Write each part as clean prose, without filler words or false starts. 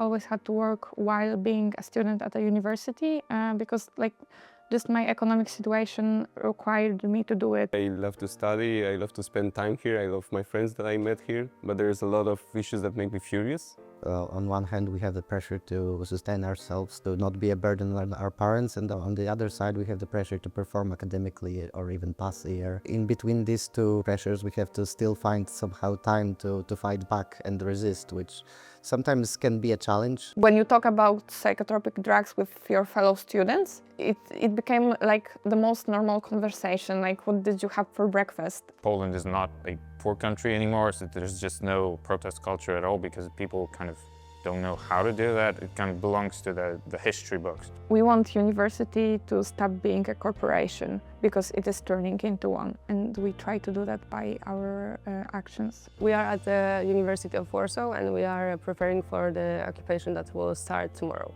always had to work while being a student at a university because just my economic situation required me to do it. I love to study, I love to spend time here, I love my friends that I met here, but there's a lot of issues that make me furious. On one hand, we have the pressure to sustain ourselves, to not be a burden on our parents, and on the other side, we have the pressure to perform academically or even pass a year. In between these two pressures, we have to still find somehow time to fight back and resist, which sometimes can be a challenge. When you talk about psychotropic drugs with your fellow students, it became like the most normal conversation, like what did you have for breakfast? Poland is not a poor country anymore, so there's just no protest culture at all because people kind of don't know how to do that. It kind of belongs to the history books. We want university to stop being a corporation because it is turning into one, and we try to do that by our actions. We are at the University of Warsaw and we are preparing for the occupation that will start tomorrow.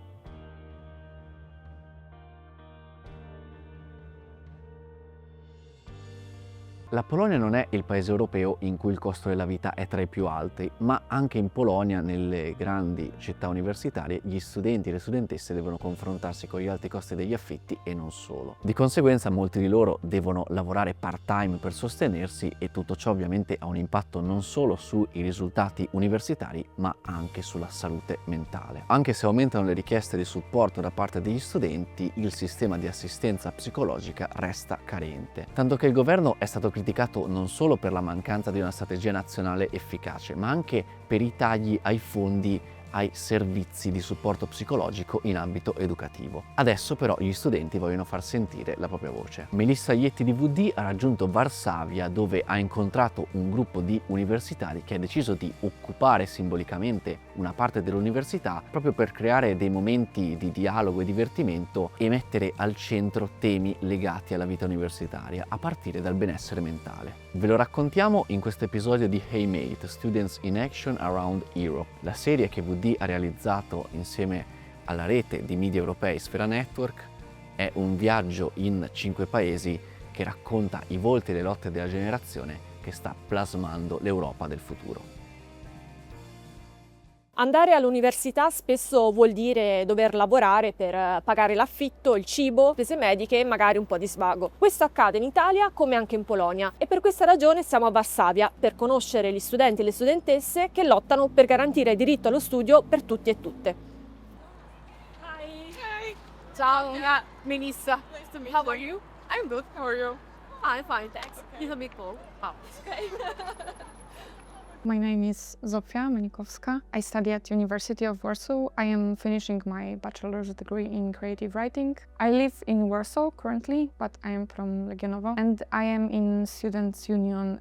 La Polonia non è il paese europeo in cui il costo della vita è tra i più alti, ma anche in Polonia, nelle grandi città universitarie, gli studenti e le studentesse devono confrontarsi con gli alti costi degli affitti e non solo. Di conseguenza molti di loro devono lavorare part-time per sostenersi e tutto ciò ovviamente ha un impatto non solo sui risultati universitari, ma anche sulla salute mentale. Anche se aumentano le richieste di supporto da parte degli studenti, il sistema di assistenza psicologica resta carente. Tanto che il governo è stato criticato non solo per la mancanza di una strategia nazionale efficace, ma anche per i tagli ai fondi ai servizi di supporto psicologico in ambito educativo. Adesso però gli studenti vogliono far sentire la propria voce. Melissa Ietti di VD ha raggiunto Varsavia, dove ha incontrato un gruppo di universitari che ha deciso di occupare simbolicamente una parte dell'università proprio per creare dei momenti di dialogo e divertimento e mettere al centro temi legati alla vita universitaria, a partire dal benessere mentale. Ve lo raccontiamo in questo episodio di Hey Mate, Students in Action Around Europe, la serie che VD ha realizzato insieme alla rete di media europei Sfera Network. È un viaggio in 5 paesi che racconta i volti e le lotte della generazione che sta plasmando l'Europa del futuro. Andare all'università spesso vuol dire dover lavorare per pagare l'affitto, il cibo, spese mediche e magari un po' di svago. Questo accade in Italia come anche in Polonia e per questa ragione siamo a Varsavia per conoscere gli studenti e le studentesse che lottano per garantire il diritto allo studio per tutti e tutte. Hi. Ciao, Melissa. Nice to meet How you. are you? I'm good. How are you? I'm fine, thanks. Okay. Little bit cold. Oh. Okay. My name is Zofia Menikowska. I study at University of Warsaw. I am finishing my bachelor's degree in creative writing. I live in Warsaw currently, but I am from Legionowo and I am in Students' Union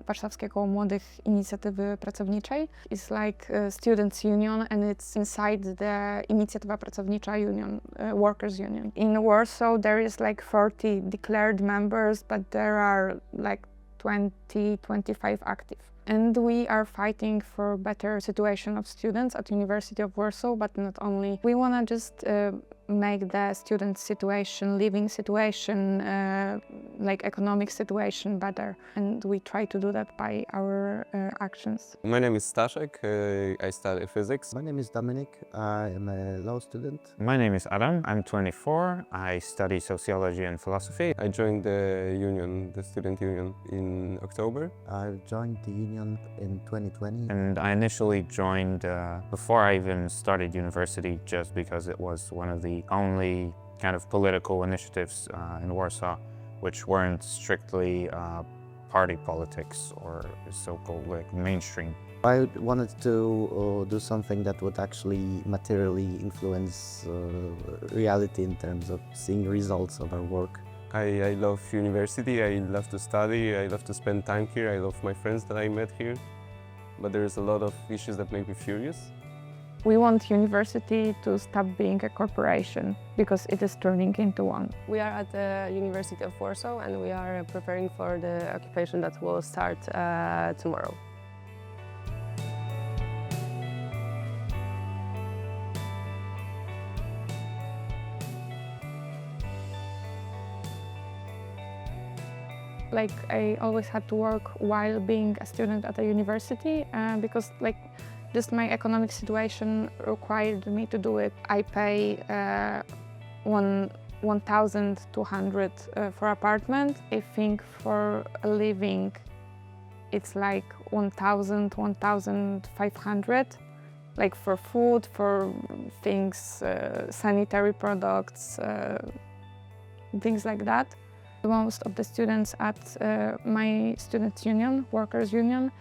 Warszawskie Koło Młodych Inicjatywy Pracowniczej. It's like a Students' Union and it's inside the Inicjatywa Pracownicza Union, Workers' Union. In Warsaw there is like 40 declared members, but there are like 20-25 active. And we are fighting for better situation of students at University of Warsaw, but not only. We want to just make the student situation, living situation, like economic situation better. And we try to do that by our actions. My name is Staszek, I study physics. My name is Dominic, I am a law student. My name is Adam, I'm 24, I study sociology and philosophy. I joined the union, the student union, in October. I joined the union in 2020. And I initially joined before I even started university just because it was one of the only kind of political initiatives in Warsaw which weren't strictly party politics or so-called like mainstream. I wanted to do something that would actually materially influence reality in terms of seeing results of our work. I love university, I love to study, I love to spend time here, I love my friends that I met here. But there's a lot of issues that make me furious. We want university to stop being a corporation because it is turning into one. We are at the University of Warsaw and we are preparing for the occupation that will start tomorrow. Like I always had to work while being a student at a university because like Just my economic situation required me to do it. I pay 1,200 for apartment. I think for a living it's like 1,000, 1,500. Like for food, for things, sanitary products, things like that. Most of the students at my students' union, workers' union,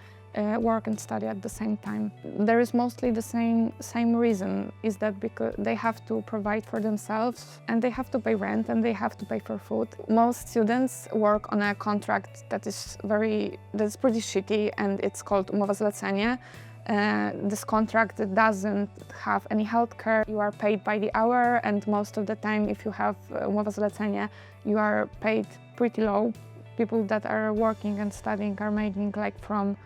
work and study at the same time. There is mostly the same reason, is that because they have to provide for themselves and they have to pay rent and they have to pay for food. Most students work on a contract that's pretty shitty, and it's called umowa zlecenie. This contract doesn't have any healthcare. You are paid by the hour, and most of the time, if you have umowa zlecenie, you are paid pretty low. People that are working and studying are making like from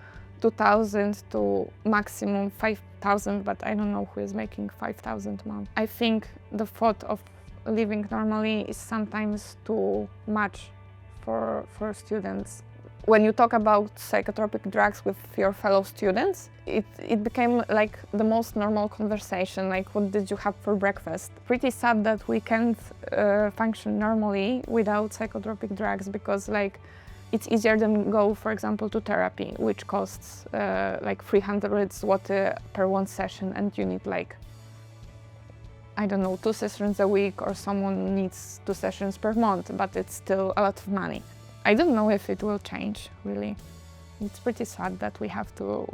2,000 to maximum 5,000, but I don't know who is making 5,000 a month. I think the thought of living normally is sometimes too much for students. When you talk about psychotropic drugs with your fellow students, it became like the most normal conversation, like what did you have for breakfast? Pretty sad that we can't function normally without psychotropic drugs, because like it's easier than go, for example, to therapy, which costs like 300 zloty per one session, and you need like, I don't know, 2 sessions a week, or someone needs 2 sessions per month, but it's still a lot of money. I don't know if it will change, really. It's pretty sad that we have to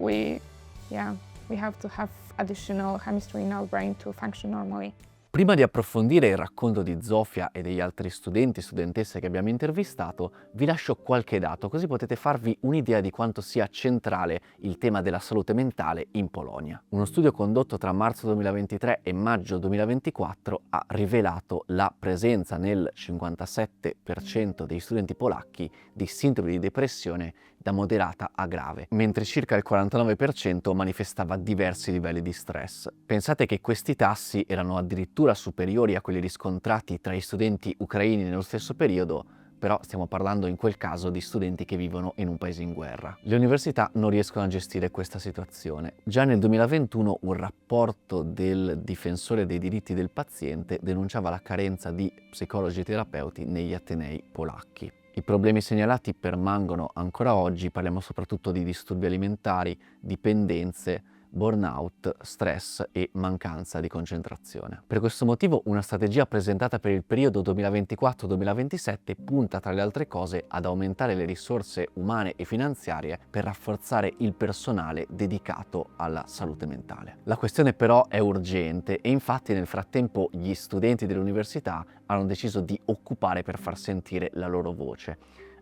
have additional chemistry in our brain to function normally. Prima di approfondire il racconto di Zofia e degli altri studenti e studentesse che abbiamo intervistato, vi lascio qualche dato, così potete farvi un'idea di quanto sia centrale il tema della salute mentale in Polonia. Uno studio condotto tra marzo 2023 e maggio 2024 ha rivelato la presenza nel 57% dei studenti polacchi di sintomi di depressione da moderata a grave, mentre circa il 49% manifestava diversi livelli di stress. Pensate che questi tassi erano addirittura superiori a quelli riscontrati tra gli studenti ucraini nello stesso periodo, però stiamo parlando in quel caso di studenti che vivono in un paese in guerra. Le università non riescono a gestire questa situazione. Già nel 2021 un rapporto del difensore dei diritti del paziente denunciava la carenza di psicologi e terapeuti negli atenei polacchi. I problemi segnalati permangono ancora oggi, parliamo soprattutto di disturbi alimentari, dipendenze, burnout, stress e mancanza di concentrazione. Per questo motivo una strategia presentata per il periodo 2024-2027 punta tra le altre cose ad aumentare le risorse umane e finanziarie per rafforzare il personale dedicato alla salute mentale. La questione però è urgente e infatti nel frattempo gli studenti dell'università hanno deciso di occupare per far sentire la loro voce.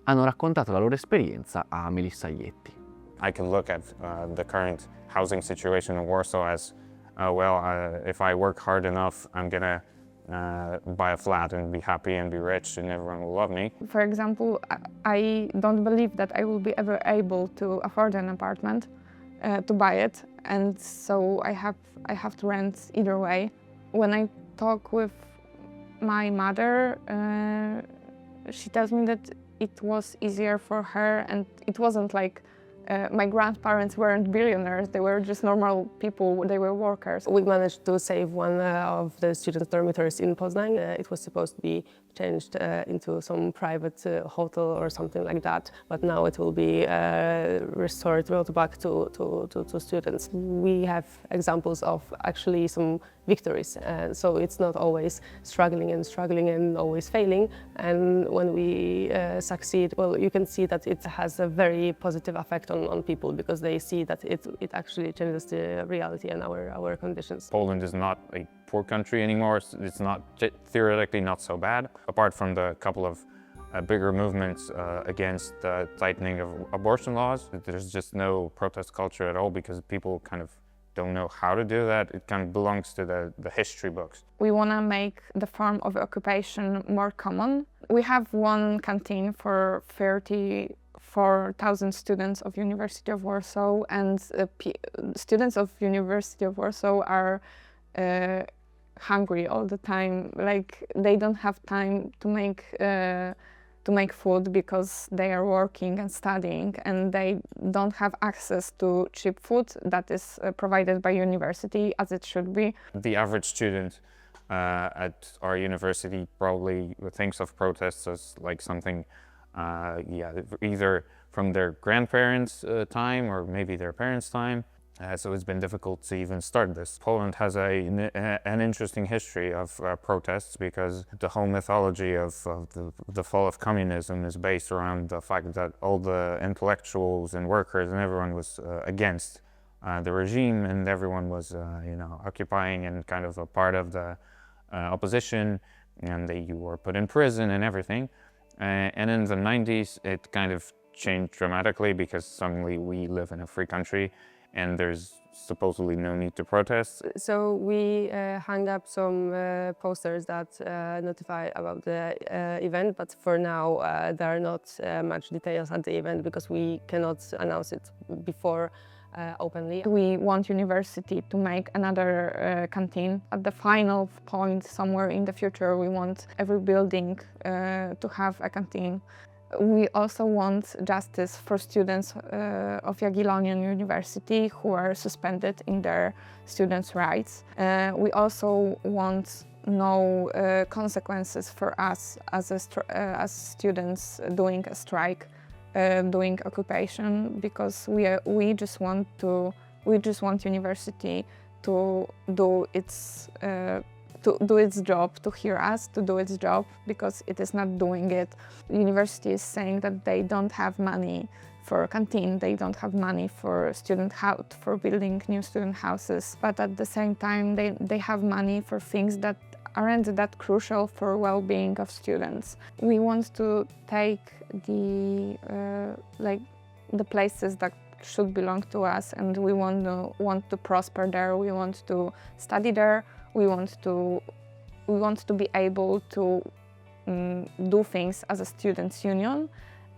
Hanno raccontato la loro esperienza a Melissa Ietti. I can look at the current housing situation in Warsaw as, if I work hard enough, I'm gonna buy a flat and be happy and be rich and everyone will love me. For example, I don't believe that I will be ever able to afford an apartment, to buy it, and so I have to rent either way. When I talk with my mother, she tells me that it was easier for her, and it wasn't like my grandparents weren't billionaires, they were just normal people, they were workers. We managed to save one of the student dormitories in Poznań. It was supposed to be changed into some private hotel or something like that, but now it will be brought back to students. We have examples of actually some victories, so it's not always struggling and always failing, and when we succeed, well, you can see that it has a very positive effect on people, because they see that it actually changes the reality and our conditions. Poland is not a poor country anymore. It's not theoretically not so bad. Apart from the couple of bigger movements against the tightening of abortion laws, there's just no protest culture at all, because people kind of don't know how to do that. It kind of belongs to the history books. We want to make the form of occupation more common. We have one canteen for 34,000 students of University of Warsaw, and students of University of Warsaw are hungry all the time. Like, they don't have time to to make food because they are working and studying and they don't have access to cheap food that is provided by university as it should be. The average student at our university probably thinks of protests as like something, either from their grandparents' time or maybe their parents' time. So it's been difficult to even start this. Poland has an interesting history of protests because the whole mythology of the fall of communism is based around the fact that all the intellectuals and workers and everyone was against the regime, and everyone was occupying and kind of a part of the opposition, and you were put in prison and everything. And in the 90s it kind of changed dramatically because suddenly we live in a free country and there's supposedly no need to protest. So we hung up some posters that notify about the event, but for now there are not much details at the event because we cannot announce it before openly. We want university to make another canteen. At the final point, somewhere in the future, we want every building to have a canteen. We also want justice for students of Jagiellonian University who are suspended in their students' rights. We also want no consequences for us as students doing a strike, doing occupation, because we just want university to do its job, to hear us, to do its job, because it is not doing it. The university is saying that they don't have money for a canteen, they don't have money for for building new student houses, but at the same time they have money for things that aren't that crucial for well-being of students. We want to take the places that should belong to us, and we want to prosper there. We want to study there. We want to be able to do things as a students' union,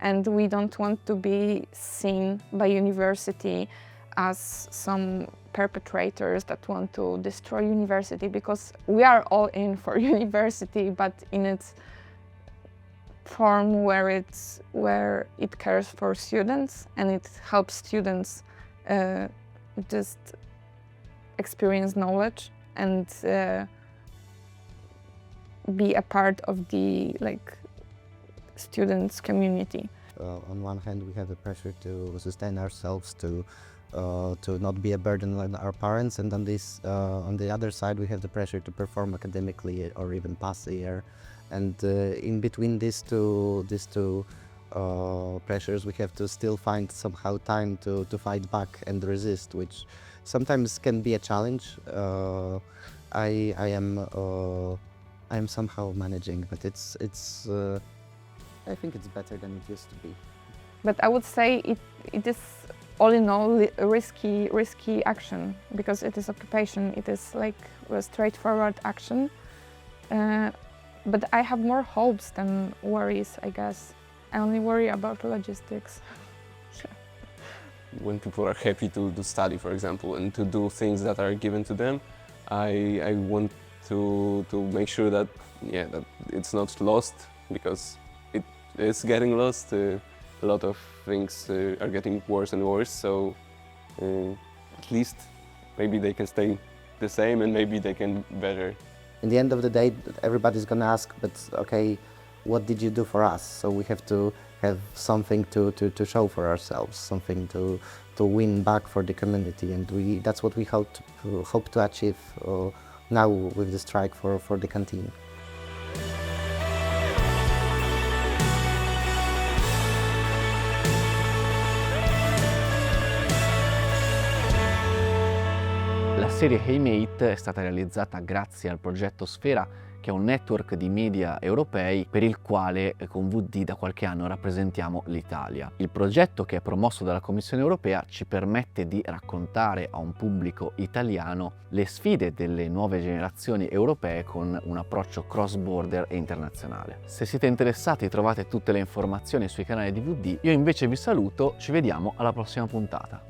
and we don't want to be seen by university as some perpetrators that want to destroy university, because we are all in for university, but in its form where it cares for students and it helps students just experience knowledge and be a part of the students' community. On one hand, we have the pressure to sustain ourselves, to not be a burden on our parents, and on the other side, we have the pressure to perform academically or even pass a year. And in between these two pressures, we have to still find somehow time to fight back and resist, which sometimes can be a challenge. I am somehow managing, but it's I think it's better than it used to be. But I would say it is all in all a risky action, because it is occupation. It is like a straightforward action. But I have more hopes than worries, I guess. I only worry about logistics. When people are happy to study, for example, and to do things that are given to them, I want to make sure that it's not lost, because it is getting lost. A lot of things are getting worse and worse, so at least maybe they can stay the same and maybe they can better. In the end of the day, everybody's gonna ask, but okay, what did you do for us? So we have to have something to show for ourselves, something to win back for the community, and that's what we hope to achieve now with the strike for the canteen. La serie Hey Mate è stata realizzata grazie al progetto Sfera, che è un network di media europei per il quale con VD da qualche anno rappresentiamo l'Italia. Il progetto, che è promosso dalla Commissione europea, ci permette di raccontare a un pubblico italiano le sfide delle nuove generazioni europee con un approccio cross-border e internazionale. Se siete interessati trovate tutte le informazioni sui canali di VD, io invece vi saluto, ci vediamo alla prossima puntata.